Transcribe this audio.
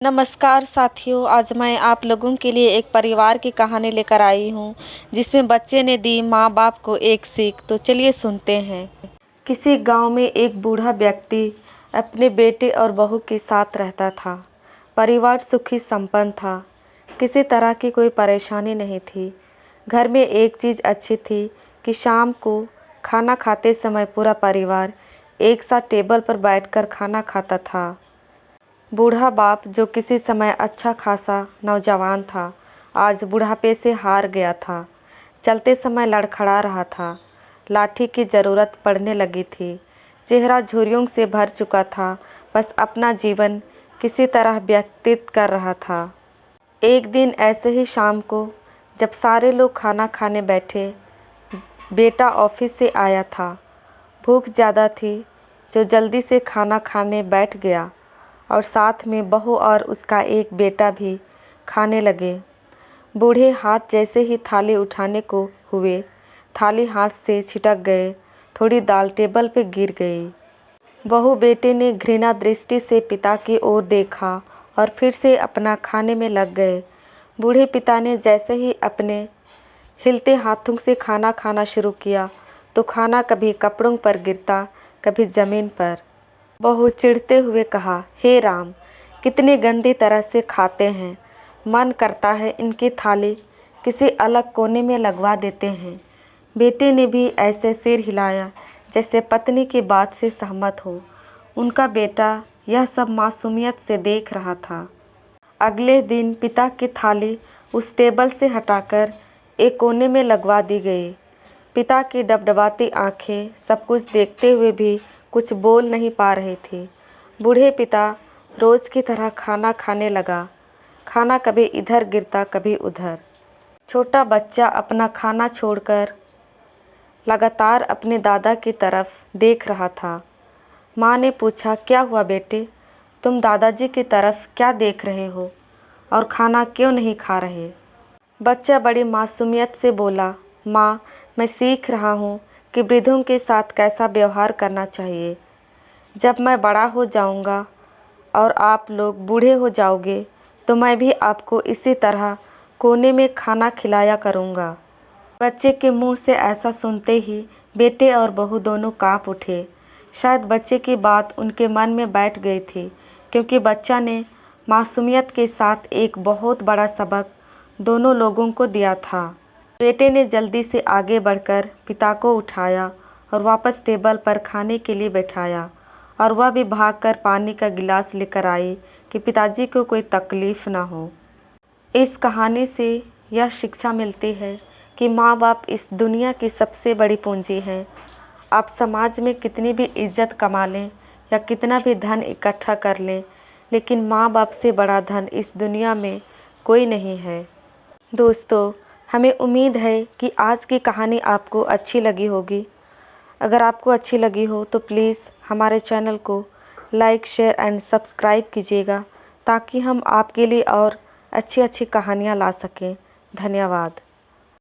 नमस्कार साथियों, आज मैं आप लोगों के लिए एक परिवार की कहानी लेकर आई हूँ जिसमें बच्चे ने दी माँ बाप को एक सीख। तो चलिए सुनते हैं। किसी गांव में एक बूढ़ा व्यक्ति अपने बेटे और बहू के साथ रहता था। परिवार सुखी संपन्न था, किसी तरह की कोई परेशानी नहीं थी। घर में एक चीज़ अच्छी थी कि शाम को खाना खाते समय पूरा परिवार एक साथ टेबल पर बैठकर खाना खाता था। बूढ़ा बाप, जो किसी समय अच्छा खासा नौजवान था, आज बुढ़ापे से हार गया था। चलते समय लड़खड़ा रहा था, लाठी की ज़रूरत पड़ने लगी थी। चेहरा झुर्रियों से भर चुका था, बस अपना जीवन किसी तरह व्यतीत कर रहा था। एक दिन ऐसे ही शाम को जब सारे लोग खाना खाने बैठे, बेटा ऑफिस से आया था। भूख ज़्यादा थी, जो जल्दी से खाना खाने बैठ गया और साथ में बहू और उसका एक बेटा भी खाने लगे। बूढ़े हाथ जैसे ही थाली उठाने को हुए, थाली हाथ से छिटक गए, थोड़ी दाल टेबल पे गिर गई। बहू बेटे ने घृणा दृष्टि से पिता की ओर देखा और फिर से अपना खाने में लग गए। बूढ़े पिता ने जैसे ही अपने हिलते हाथों से खाना खाना शुरू किया तो खाना कभी कपड़ों पर गिरता, कभी ज़मीन पर। बहू चिढ़ते हुए कहा, हे राम, कितनी गंदी तरह से खाते हैं। मन करता है इनकी थाली किसी अलग कोने में लगवा देते हैं। बेटे ने भी ऐसे सिर हिलाया जैसे पत्नी की बात से सहमत हो। उनका बेटा यह सब मासूमियत से देख रहा था। अगले दिन पिता की थाली उस टेबल से हटाकर एक कोने में लगवा दी गई। पिता की डबडबाती आंखें सब कुछ देखते हुए भी कुछ बोल नहीं पा रही थी। बूढ़े पिता रोज़ की तरह खाना खाने लगा। खाना कभी इधर गिरता, कभी उधर। छोटा बच्चा अपना खाना छोड़कर लगातार अपने दादा की तरफ देख रहा था। माँ ने पूछा, क्या हुआ बेटे, तुम दादाजी की तरफ क्या देख रहे हो और खाना क्यों नहीं खा रहे? बच्चा बड़ी मासूमियत से बोला, माँ, मैं सीख रहा हूँ कि वृद्धों के साथ कैसा व्यवहार करना चाहिए। जब मैं बड़ा हो जाऊँगा और आप लोग बूढ़े हो जाओगे तो मैं भी आपको इसी तरह कोने में खाना खिलाया करूँगा। बच्चे के मुंह से ऐसा सुनते ही बेटे और बहू दोनों काँप उठे। शायद बच्चे की बात उनके मन में बैठ गई थी, क्योंकि बच्चा ने मासूमियत के साथ एक बहुत बड़ा सबक दोनों लोगों को दिया था। बेटे ने जल्दी से आगे बढ़कर पिता को उठाया और वापस टेबल पर खाने के लिए बैठाया, और वह भी भागकर पानी का गिलास लेकर आई कि पिताजी को कोई तकलीफ़ ना हो। इस कहानी से यह शिक्षा मिलती है कि माँ बाप इस दुनिया की सबसे बड़ी पूंजी हैं। आप समाज में कितनी भी इज्जत कमा लें या कितना भी धन इकट्ठा कर लें, लेकिन माँ बाप से बड़ा धन इस दुनिया में कोई नहीं है। दोस्तों, हमें उम्मीद है कि आज की कहानी आपको अच्छी लगी होगी। अगर आपको अच्छी लगी हो तो प्लीज़ हमारे चैनल को लाइक, शेयर एंड सब्सक्राइब कीजिएगा, ताकि हम आपके लिए और अच्छी अच्छी कहानियाँ ला सकें। धन्यवाद।